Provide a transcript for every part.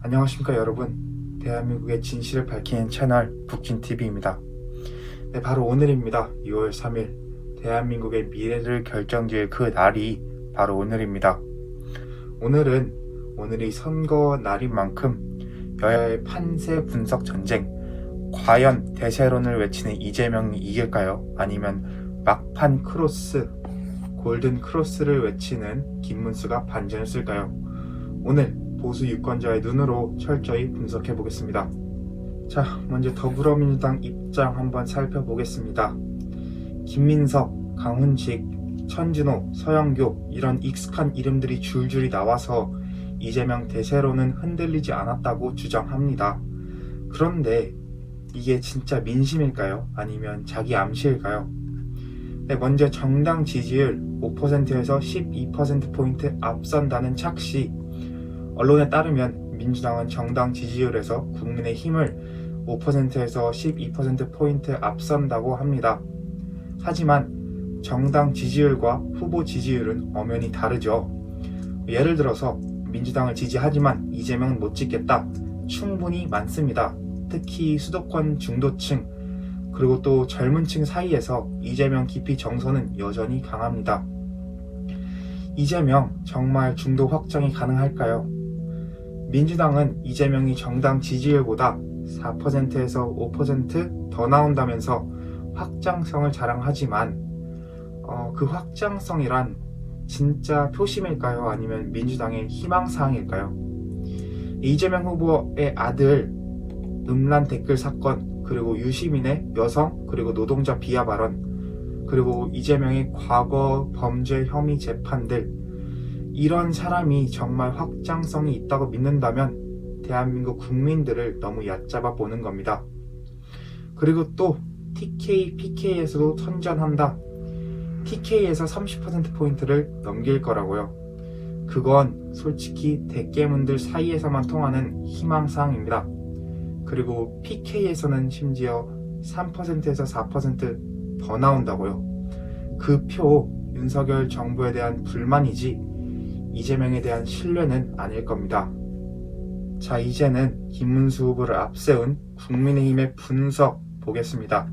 안녕하십니까 여러분. 대한민국의 진실을 밝히는 채널 북진TV입니다. 네, 바로 오늘입니다. 2월 3일 대한민국의 미래를 결정지을 그 날이 바로 오늘입니다. 오늘이 선거 날인 만큼 여야의 판세 분석 전쟁, 과연 대세론을 외치는 이재명이 이길까요? 아니면 막판 크로스, 골든 크로스를 외치는 김문수가 반전을 쓸까요? 오늘 보수 유권자의 눈으로 철저히 분석해 보겠습니다. 자, 먼저 더불어민주당 입장 한번 살펴보겠습니다. 김민석, 강훈식, 천진호, 서영교 이런 익숙한 이름들이 줄줄이 나와서 이재명 대세론은 흔들리지 않았다고 주장합니다. 그런데 이게 진짜 민심일까요? 아니면 자기 암시일까요? 네, 먼저 정당 지지율 5%에서 12%포인트 앞선다는 착시. 언론에 따르면 민주당은 정당 지지율에서 국민의힘을 5%에서 12%포인트 앞선다고 합니다. 하지만 정당 지지율과 후보 지지율은 엄연히 다르죠. 예를 들어서 민주당을 지지하지만 이재명은 못 찍겠다. 충분히 많습니다. 특히 수도권 중도층 그리고 또 젊은 층 사이에서 이재명 기피 정서는 여전히 강합니다. 이재명 정말 중도 확장이 가능할까요? 민주당은 이재명이 정당 지지율보다 4%에서 5% 더 나온다면서 확장성을 자랑하지만 그 확장성이란 진짜 표심일까요? 아니면 민주당의 희망사항일까요? 이재명 후보의 아들 음란 댓글 사건, 그리고 유시민의 여성 그리고 노동자 비하 발언, 그리고 이재명의 과거 범죄 혐의 재판들, 이런 사람이 정말 확장성이 있다고 믿는다면 대한민국 국민들을 너무 얕잡아 보는 겁니다. 그리고 또 TK, PK에서도 선전한다. TK에서 30%포인트를 넘길 거라고요. 그건 솔직히 대깨문들 사이에서만 통하는 희망사항입니다. 그리고 PK에서는 심지어 3%에서 4% 더 나온다고요. 그 표 윤석열 정부에 대한 불만이지 이재명에 대한 신뢰는 아닐 겁니다. 자, 이제는 김문수 후보를 앞세운 국민의힘의 분석 보겠습니다.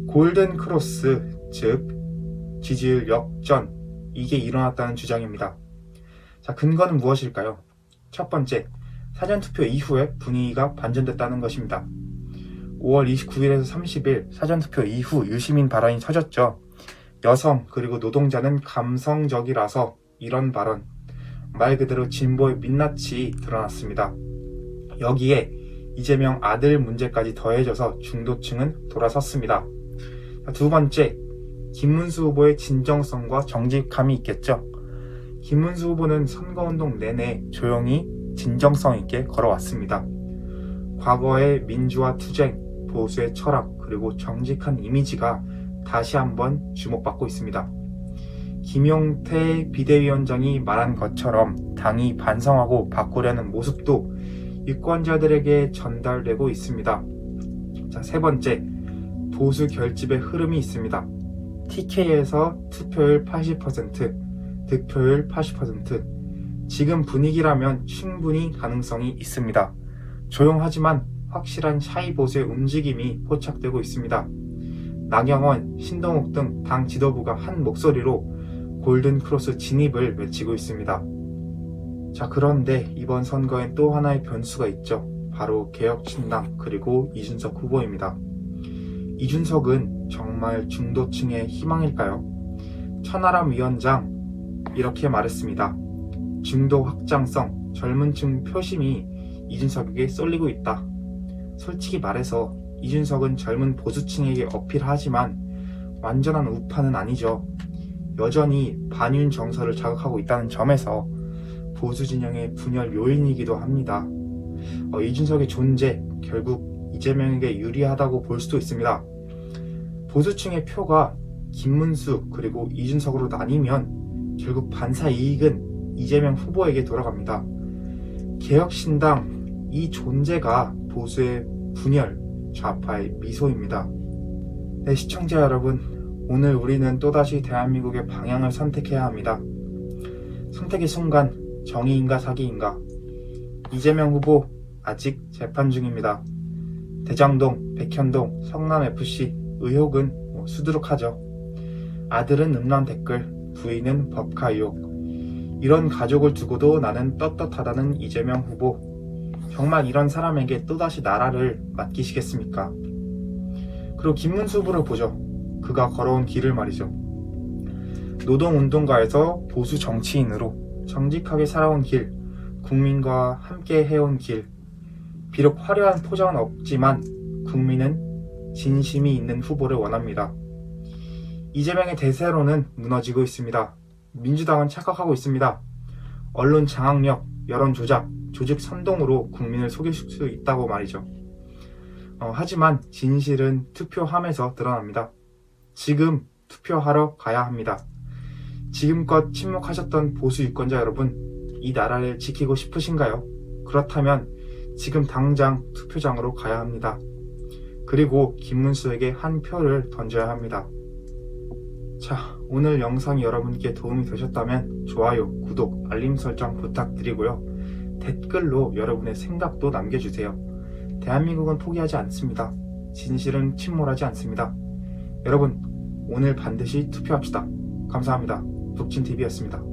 골든 크로스, 즉 지지율 역전, 이게 일어났다는 주장입니다. 자, 근거는 무엇일까요? 첫 번째, 사전투표 이후에 분위기가 반전됐다는 것입니다. 5월 29일에서 30일 사전투표 이후 유시민 발언이 터졌죠. 여성 그리고 노동자는 감성적이라서 이런 발언, 말 그대로 진보의 민낯이 드러났습니다. 여기에 이재명 아들 문제까지 더해져서 중도층은 돌아섰습니다. 두 번째, 김문수 후보의 진정성과 정직함이 있겠죠. 김문수 후보는 선거운동 내내 조용히 진정성 있게 걸어왔습니다. 과거의 민주화 투쟁, 보수의 철학, 그리고 정직한 이미지가 다시 한번 주목받고 있습니다. 김용태 비대위원장이 말한 것처럼 당이 반성하고 바꾸려는 모습도 유권자들에게 전달되고 있습니다. 자, 세 번째, 보수 결집의 흐름이 있습니다. TK에서 투표율 80%, 득표율 80%, 지금 분위기라면 충분히 가능성이 있습니다. 조용하지만 확실한 샤이 보수의 움직임이 포착되고 있습니다. 나경원, 신동욱 등 당 지도부가 한 목소리로 골든 크로스 진입을 외치고 있습니다. 자, 그런데 이번 선거엔 또 하나의 변수가 있죠. 바로 개혁신당 그리고 이준석 후보입니다. 이준석은 정말 중도층의 희망일까요? 천하람 위원장 이렇게 말했습니다. 중도 확장성, 젊은층 표심이 이준석에게 쏠리고 있다. 솔직히 말해서 이준석은 젊은 보수층에게 어필하지만 완전한 우파는 아니죠. 여전히 반윤 정서를 자극하고 있다는 점에서 보수 진영의 분열 요인이기도 합니다. 이준석의 존재, 결국 이재명에게 유리하다고 볼 수도 있습니다. 보수층의 표가 김문수 그리고 이준석으로 나뉘면 결국 반사 이익은 이재명 후보에게 돌아갑니다. 개혁신당, 이 존재가 보수의 분열, 좌파의 미소입니다. 네, 시청자 여러분, 오늘 우리는 또다시 대한민국의 방향을 선택해야 합니다. 선택의 순간, 정의인가 사기인가, 이재명 후보 아직 재판 중입니다. 대장동, 백현동, 성남FC 의혹은 수두룩하죠. 아들은 음란 댓글, 부인은 법카 의혹. 이런 가족을 두고도 나는 떳떳하다는 이재명 후보. 정말 이런 사람에게 또다시 나라를 맡기시겠습니까? 그리고 김문수 후보를 보죠. 그가 걸어온 길을 말이죠. 노동운동가에서 보수 정치인으로 정직하게 살아온 길, 국민과 함께 해온 길. 비록 화려한 포장은 없지만 국민은 진심이 있는 후보를 원합니다. 이재명의 대세로는 무너지고 있습니다. 민주당은 착각하고 있습니다. 언론 장악력, 여론 조작, 조직 선동으로 국민을 속일 수 있다고 말이죠. 하지만 진실은 투표함에서 드러납니다. 지금 투표하러 가야 합니다. 지금껏 침묵하셨던 보수 유권자 여러분, 이 나라를 지키고 싶으신가요? 그렇다면 지금 당장 투표장으로 가야 합니다. 그리고 김문수에게 한 표를 던져야 합니다. 자, 오늘 영상이 여러분께 도움이 되셨다면 좋아요, 구독, 알림 설정 부탁드리고요. 댓글로 여러분의 생각도 남겨주세요. 대한민국은 포기하지 않습니다. 진실은 침몰하지 않습니다. 여러분, 오늘 반드시 투표합시다. 감사합니다. 북진TV였습니다.